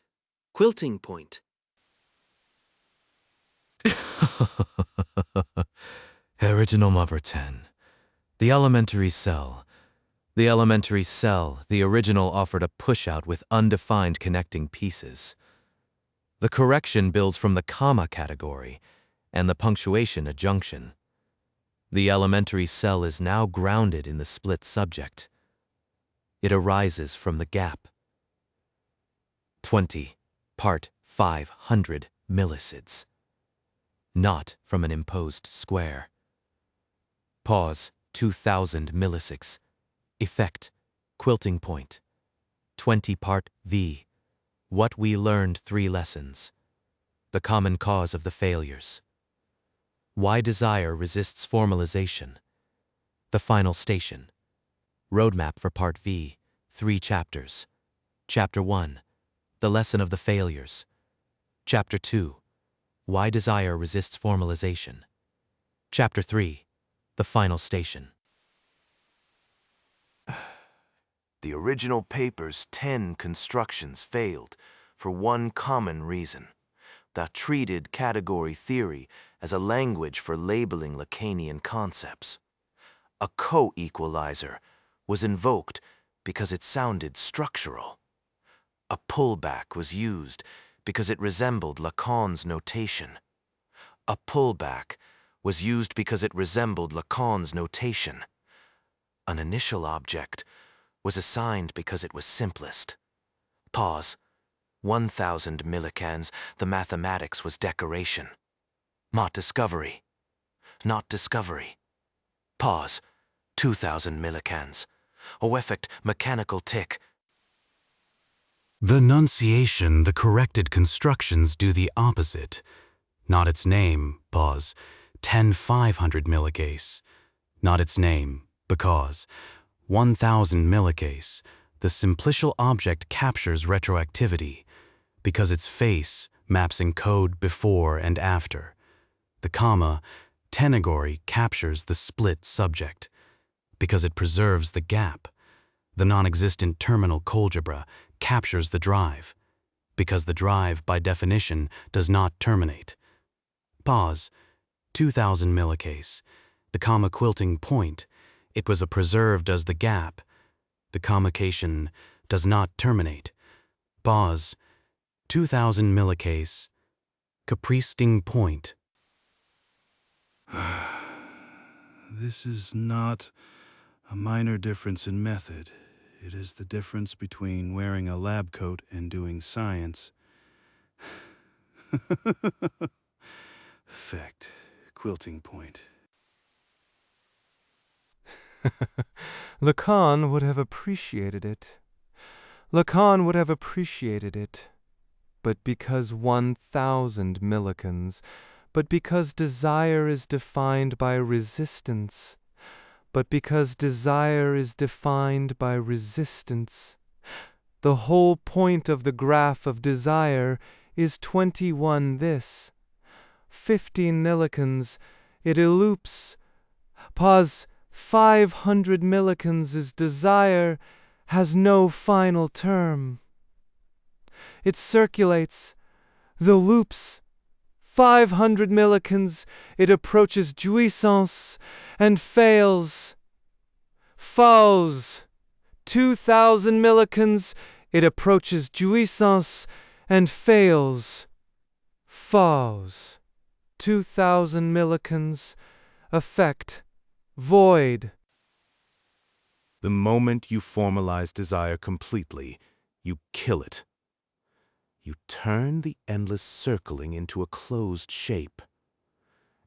Quilting point. Original number 10. The elementary cell. The elementary cell, the original offered a push-out with undefined connecting pieces. The correction builds from the comma category and the punctuation adjunction. The elementary cell is now grounded in the split subject. It arises from the gap. 20, part 500 millisids. Not from an imposed square. Pause, 2,000 millisects. Effect, quilting point. 20 part V. What we learned 3 lessons. The common cause of the failures. Why desire resists formalization. The final station. Roadmap for part V, 3 chapters. Chapter 1, the lesson of the failures. Chapter 2, why desire resists formalization. Chapter 3. The Final Station. The original paper's 10 constructions failed for one common reason. They treated category theory as a language for labeling Lacanian concepts. A co-equalizer was invoked because it sounded structural. A pullback was used because it resembled Lacan's notation. A pullback was used because it resembled Lacan's notation. An initial object was assigned because it was simplest. Pause. 1,000 millicans, the mathematics was decoration. Not discovery. Not discovery. Pause. 2,000 millicans. Oeffect mechanical tick. The nunciation, the corrected constructions do the opposite. Not its name, pause, 10,500 millicase. Not its name, because 1,000 millicase, the simplicial object captures retroactivity, because its face maps in code before and after. The comma, tenegory captures the split subject, because it preserves the gap. The non-existent terminal colgebra captures the drive, because the drive, by definition, does not terminate. Pause. 2,000 millicase. The comma quilting point. It was preserved as the gap. The commacation does not terminate. Pause. 2,000 millicase. Capriceing point. This is not a minor difference in method. It is the difference between wearing a lab coat and doing science. Effect. Quilting point. Lacan would have appreciated it. Lacan would have appreciated it. But because 1,000 millicans, but because desire is defined by resistance, but because desire is defined by resistance, the whole point of the graph of desire is 21 this. 15 millicans, it eloops. Pause. 500 millicans is desire, has no final term. It circulates, the loops. 500 millicans, it approaches jouissance and fails. Falls. 2,000 millicans, it approaches jouissance and fails. Falls. 2,000 millicans, effect. Void. The moment you formalize desire completely, you kill it. You turn the endless circling into a closed shape.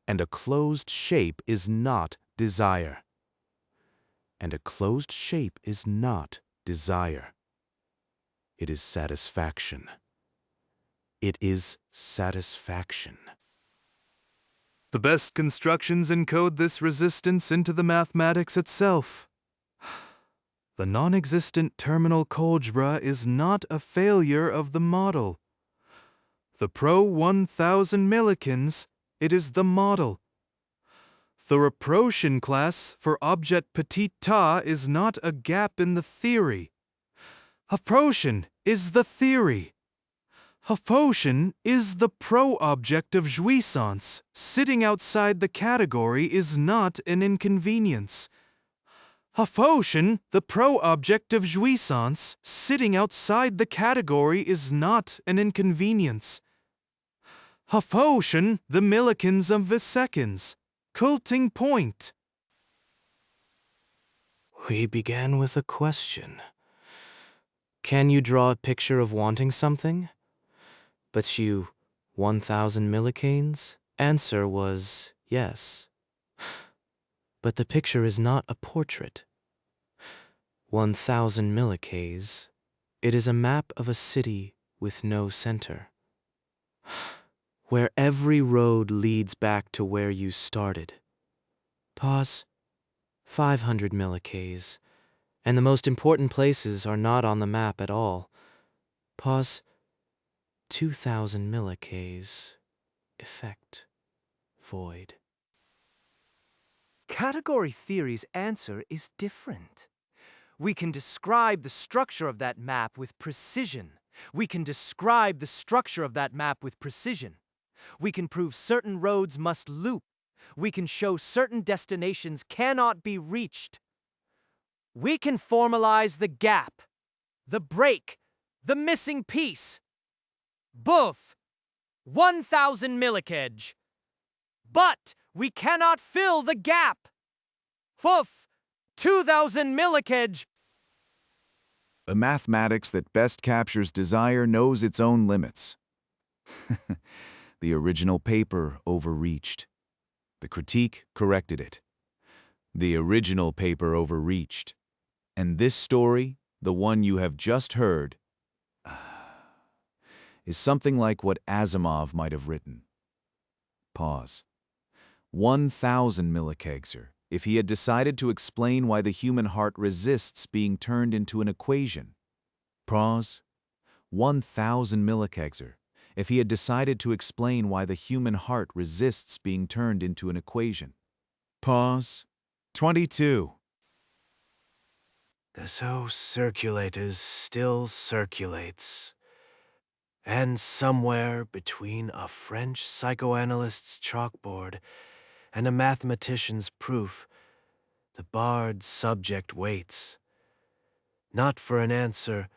And a closed shape is not desire. And a closed shape is not desire. It is satisfaction. It is satisfaction. The best constructions encode this resistance into the mathematics itself. The non-existent terminal colgebra is not a failure of the model. The pro 1,000 millicans, it is the model. The Rapprochement class for object petit ta is not a gap in the theory. Rapprochement is the theory. Rapprochement is the pro-object of jouissance. Sitting outside the category is not an inconvenience. Rapprochement, the pro-object of jouissance, sitting outside the category is not an inconvenience. Rapprochement, the millicans of the seconds. Quilting point. We began with a question. Can you draw a picture of wanting something? But you, 1,000 millicanes? Answer was yes. But the picture is not a portrait. 1,000 millicanes. It is a map of a city with no center, where every road leads back to where you started. Pause. 500 millicanes. And the most important places are not on the map at all. Pause. 2,000 millicanes. Effect. Void. Category theory's answer is different. We can describe the structure of that map with precision. We can describe the structure of that map with precision. We can prove certain roads must loop. We can show certain destinations cannot be reached. We can formalize the gap, the break, the missing piece. Both 1,000 millikej. But we cannot fill the gap. Foof 2,000 millikej. The mathematics that best captures desire knows its own limits. The original paper overreached. The critique corrected it. The original paper overreached. And this story, the one you have just heard, is something like what Asimov might have written. Pause. 1,000 millikegser, if he had decided to explain why the human heart resists being turned into an equation. Pause. 1,000 millikegser, if he had decided to explain why the human heart resists being turned into an equation. Pause. 22. The so circulators still circulates. And somewhere between a French psychoanalyst's chalkboard and a mathematician's proof, the bard's subject waits. Not for an answer,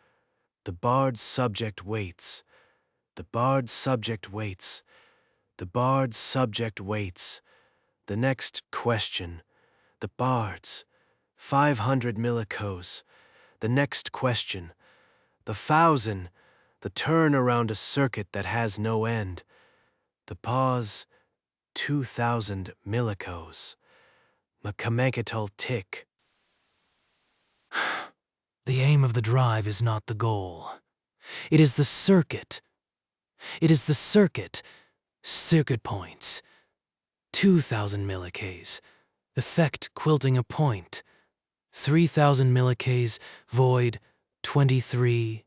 the bard's subject waits. The bard's subject waits. The bard's subject waits. The next question, the bard's 500 millikos. The next question, the 1,000, the turn around a circuit that has no end. The pause, 2,000 millikos. Mechanical tick. The aim of the drive is not the goal. It is the circuit. It is the circuit. Circuit points. 2,000 millikes. Effect quilting a point. 3,000 millikes. Void 23.